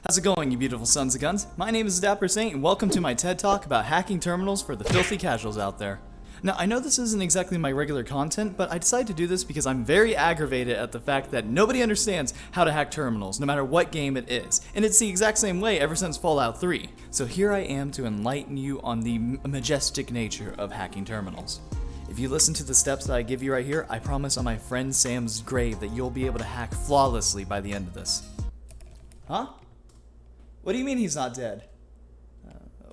How's it going, you beautiful sons of guns? My name is Dapper Saint, and welcome to my TED Talk about hacking terminals for the filthy casuals out there. Now, I know this isn't exactly my regular content, but I decided to do this because I'm very aggravated at the fact that nobody understands how to hack terminals, no matter what game it is. And it's the exact same way ever since Fallout 3. So here I am to enlighten you on the majestic nature of hacking terminals. If you listen to the steps that I give you right here, I promise on my friend Sam's grave that you'll be able to hack flawlessly by the end of this. Huh? What do you mean he's not dead?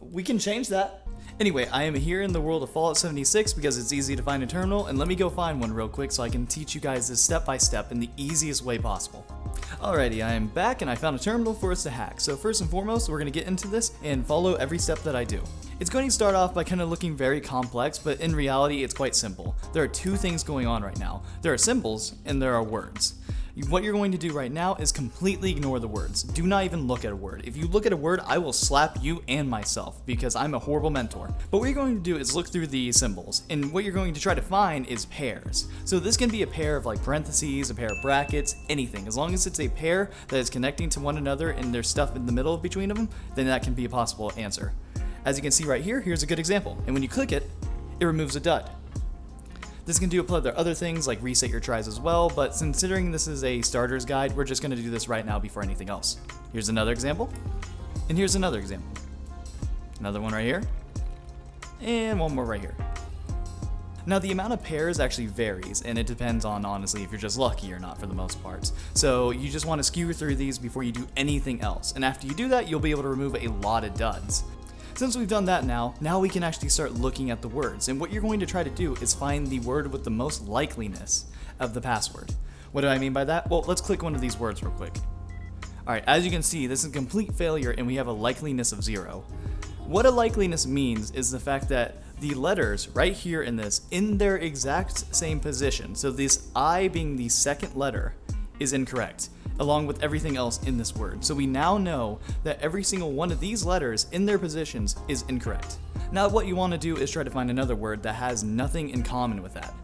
We can change that. Anyway, I am here in the world of Fallout 76 because it's easy to find a terminal, and let me go find one real quick so I can teach you guys this step by step in the easiest way possible. Alrighty, I am back and I found a terminal for us to hack. So first and foremost, we're going to get into this and follow every step that I do. It's going to start off by kind of looking very complex, but in reality it's quite simple. There are two things going on right now. There are symbols and there are words. What you're going to do right now is completely ignore the words. Do not even look at a word. If you look at a word, I will slap you and myself because I'm a horrible mentor. But what you're going to do is look through the symbols, and what you're going to try to find is pairs. So this can be a pair of like parentheses, a pair of brackets, anything. As long as it's a pair that is connecting to one another and there's stuff in the middle between them, then that can be a possible answer. As you can see right here, here's a good example. And when you click it, it removes a dud. This can do a plethora of other things like reset your tries as well, but considering this is a starter's guide, we're just going to do this right now before anything else. Here's another example, and here's another example. Another one right here, and one more right here. Now the amount of pairs actually varies, and it depends on honestly if you're just lucky or not for the most part. So you just want to skew through these before you do anything else, and after you do that, you'll be able to remove a lot of duds. Since we've done that now we can actually start looking at the words, and what you're going to try to do is find the word with the most likeliness of the password. What do I mean by that? Well, let's click one of these words real quick. Alright, as you can see, this is a complete failure and we have a likeliness of 0. What a likeliness means is the fact that the letters right here in this, in their exact same position, so this I being the second letter, is incorrect, along with everything else in this word. So we now know that every single one of these letters in their positions is incorrect. Now what you want to do is try to find another word that has nothing in common with that.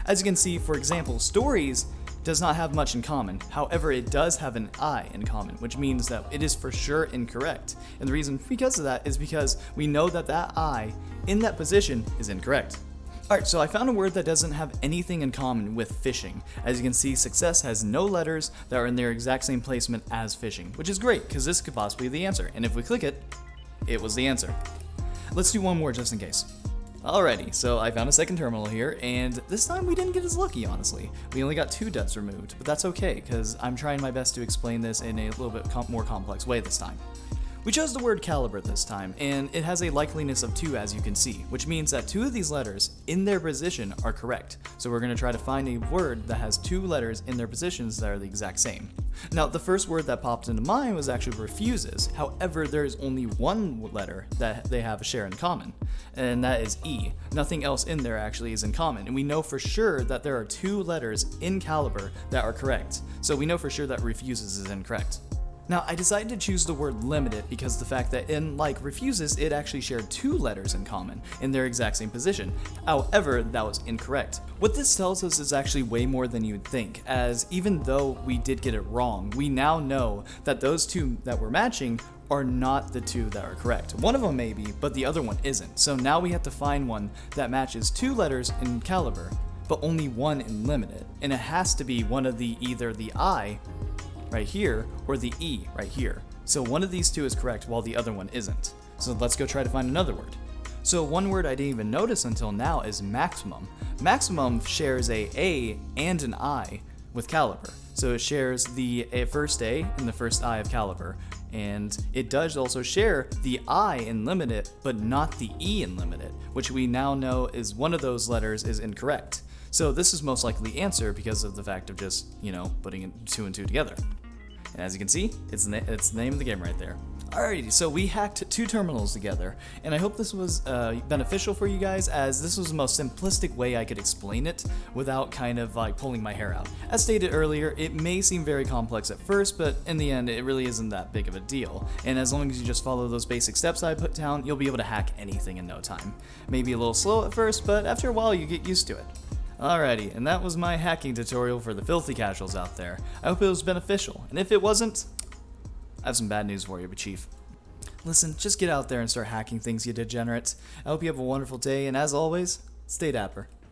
As you can see, for example, stories does not have much in common. However, it does have an I in common, which means that it is for sure incorrect. And the reason because of that is because we know that that I in that position is incorrect. Alright, so I found a word that doesn't have anything in common with fishing. As you can see, success has no letters that are in their exact same placement as fishing, which is great because this could possibly be the answer. And if we click it, it was the answer. Let's do one more just in case. Alrighty, so I found a second terminal here, and this time we didn't get as lucky, honestly. We only got 2 duds removed, but that's okay because I'm trying my best to explain this in a little bit more complex way this time. We chose the word caliber this time, and it has a likeliness of 2 as you can see, which means that 2 of these letters in their position are correct. So we're going to try to find a word that has 2 letters in their positions that are the exact same. Now the first word that popped into mind was actually refuses, however there is only one letter that they have a share in common, and that is E. Nothing else in there actually is in common, and we know for sure that there are 2 letters in caliber that are correct, so we know for sure that refuses is incorrect. Now, I decided to choose the word limited because the fact that in like refuses, it actually shared 2 letters in common in their exact same position. However, that was incorrect. What this tells us is actually way more than you'd think, as even though we did get it wrong, we now know that those 2 that we're matching are not the 2 that are correct. One of them may be, but the other one isn't. So now we have to find one that matches 2 letters in caliber, but only 1 in limited. And it has to be one of the either the I right here, or the E right here. So one of these 2 is correct while the other one isn't. So let's go try to find another word. So one word I didn't even notice until now is maximum. Maximum shares a and an I with caliber. So it shares the first A and the first I of caliber. And it does also share the I in limited, but not the E in limited, which we now know is one of those letters is incorrect. So this is most likely the answer because of the fact of just, putting 2 and 2 together. And as you can see, it's the name of the game right there. Alrighty, so we hacked 2 terminals together, and I hope this was beneficial for you guys, as this was the most simplistic way I could explain it without kind of like pulling my hair out. As stated earlier, it may seem very complex at first, but in the end, it really isn't that big of a deal. And as long as you just follow those basic steps I put down, you'll be able to hack anything in no time. Maybe a little slow at first, but after a while, you get used to it. Alrighty, and that was my hacking tutorial for the filthy casuals out there. I hope it was beneficial, and if it wasn't, I have some bad news for you, but Chief. Listen, just get out there and start hacking things, you degenerates. I hope you have a wonderful day, and as always, stay dapper.